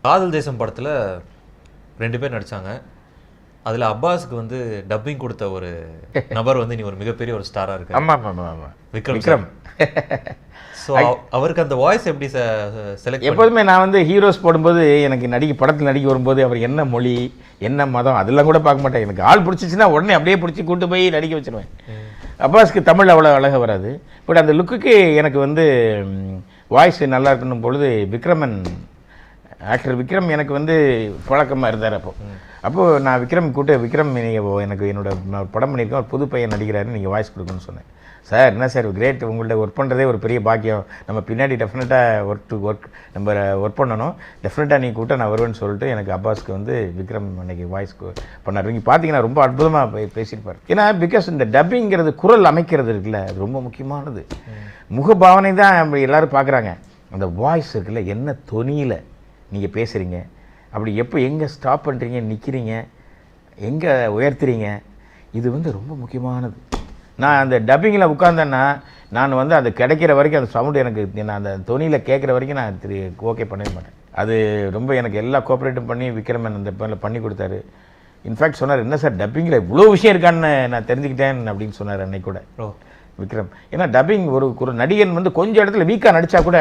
காதல் தேசம் படத்தில் 2 பேர் நடித்தாங்க. அதில் அப்பாஸுக்கு வந்து டப்பிங் கொடுத்த ஒரு நபர் வந்து நீ ஒரு மிகப்பெரிய ஒரு ஸ்டாராக இருக்கு. ஆமாம் ஆமாம் ஆமாம் விக்ரம். ஸோ அவருக்கு அந்த வாய்ஸ் எப்படி செலக்ட்? எப்போதுமே நான் வந்து ஹீரோஸ் போடும்போது எனக்கு படத்தில் நடிக்க வரும்போது அவர் என்ன மொழி என்ன மதம் அதெல்லாம் கூட பார்க்க மாட்டேன். எனக்கு ஆள் பிடிச்சிச்சின்னா உடனே அப்படியே பிடிச்சி கூட்டு போய் நடிக்க வச்சுருவேன். அப்பாஸ்க்கு தமிழ் அவ்வளோ அழகாக வராது. பட் அந்த லுக்குக்கு எனக்கு வந்து வாய்ஸ் நல்லா இருக்கணும் பொழுது ஆக்டர் விக்ரம் எனக்கு வந்து பழக்கமாக இருந்தார். அப்போது நான் விக்ரம் நீங்கள் எனக்கு என்னோட படம் பண்ணியிருக்கேன், ஒரு புது பையன் நடிக்கிறாரு, நீங்கள் வாய்ஸ் கொடுக்கணும்னு சொன்னேன். சார் என்ன சார் கிரேட், உங்கள்கிட்ட ஒர்க் பண்ணுறதே ஒரு பெரிய பாக்கியம், நம்ம பின்னாடி டெஃபினட்டாக நம்ம ஒர்க் பண்ணணும், டெஃபினட்டாக நீங்கள் கூட்ட நான் வருவேன்னு சொல்லிட்டு எனக்கு அப்பாஸ்க்கு வந்து விக்ரம் அன்றைக்கி வாய்ஸ் பண்ணார். நீங்கள் பார்த்தீங்கன்னா ரொம்ப அற்புதமாக பேசியிருப்பார். ஏன்னா பிகாஸ் இந்த டப்பிங்கிறது குரல் அமைக்கிறது இருக்குல்ல, அது ரொம்ப முக்கியமானது. முகபாவனை தான் அப்படி எல்லோரும் பார்க்குறாங்க. அந்த வாய்ஸ் இருக்குல்ல, என்ன தொனியில் நீங்கள் பேசுகிறீங்க, அப்படி எங்கே ஸ்டாப் பண்ணுறீங்க, நிற்கிறீங்க, எங்கே உயர்த்துறீங்க, இது வந்து ரொம்ப முக்கியமானது. நான் அந்த டப்பிங்கில் உட்காந்தேன்னா நான் வந்து அது கிடைக்கிற வரைக்கும் அந்த சவுண்டு எனக்கு நான் அந்த தொனியில் கேட்குற வரைக்கும் நான் ஓகே பண்ணவே மாட்டேன். அது ரொம்ப எனக்கு எல்லா கோஆப்ரேட்டும் பண்ணி விக்ரமன் அந்த பேரில் பண்ணி கொடுத்தாரு. இன்ஃபேக்ட் சொன்னார், என்ன சார் டப்பிங்கில் இவ்வளோ விஷயம் இருக்கான்னு நான் தெரிஞ்சுக்கிட்டேன் அப்படின்னு சொன்னார் அன்னைக்கு கூட விக்ரம். ஏன்னா டப்பிங் ஒரு நடிகன் வந்து கொஞ்சம் இடத்துல வீக்காக நடித்தா கூட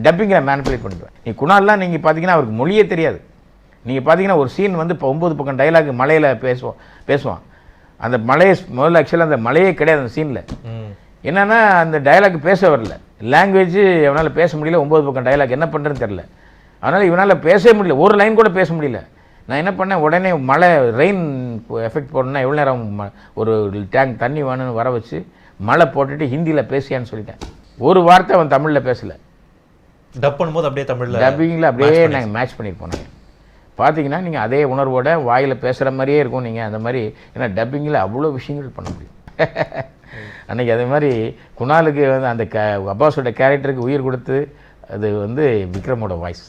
டப்பிங்கில் மேனிப்புலேட் பண்ணிடுவேன். நீ குணால்லாம் நீங்கள் பார்த்தீங்கன்னா அவருக்கு மொழியே தெரியாது. நீங்கள் பார்த்தீங்கன்னா ஒரு சீன் வந்து இப்போ 9 பக்கம் டைலாக் மலையில் பேசுவான். அந்த மலையை முதல்ல ஆக்சுவலாக அந்த மலையே கிடையாது அந்த சீனில். என்னென்னா அந்த டைலாக் பேச வரல, லாங்குவேஜ் இவனால் பேச முடியல, 9 பக்கம் டைலாக் என்ன பண்ணுறதுன்னு தெரில. அதனால் இவனால் பேசவே முடியல, ஒரு லைன் கூட பேச முடியல. நான் என்ன பண்ணேன், உடனே மழை ரெயின் எஃபெக்ட் போடணுன்னா எவ்வளோ நேரம் ஒரு டேங்க் தண்ணி வேணும்னு வர வச்சு மழை போட்டுட்டு ஹிந்தியில் பேசியான்னு சொல்லிட்டேன். ஒரு வார்த்தை அவன் தமிழில் பேசலை. டப் பண்ணும்போது அப்படியே டப்பிங்கில் அப்படியே நாங்கள் மேட்ச் பண்ணியிருப்போம். நாங்கள் பார்த்தீங்கன்னா நீங்கள் அதே உணர்வோட வாயில் பேசுகிற மாதிரியே இருக்கும் நீங்கள் அந்த மாதிரி. ஏன்னா டப்பிங்கில் அவ்வளோ விஷயங்கள் பண்ண முடியும். அன்றைக்கி அதே மாதிரி குணாலுக்கு வந்து அந்த அப்பாஸோட கேரக்டருக்கு உயிர் கொடுத்து அது வந்து விக்ரமோட வாய்ஸ்.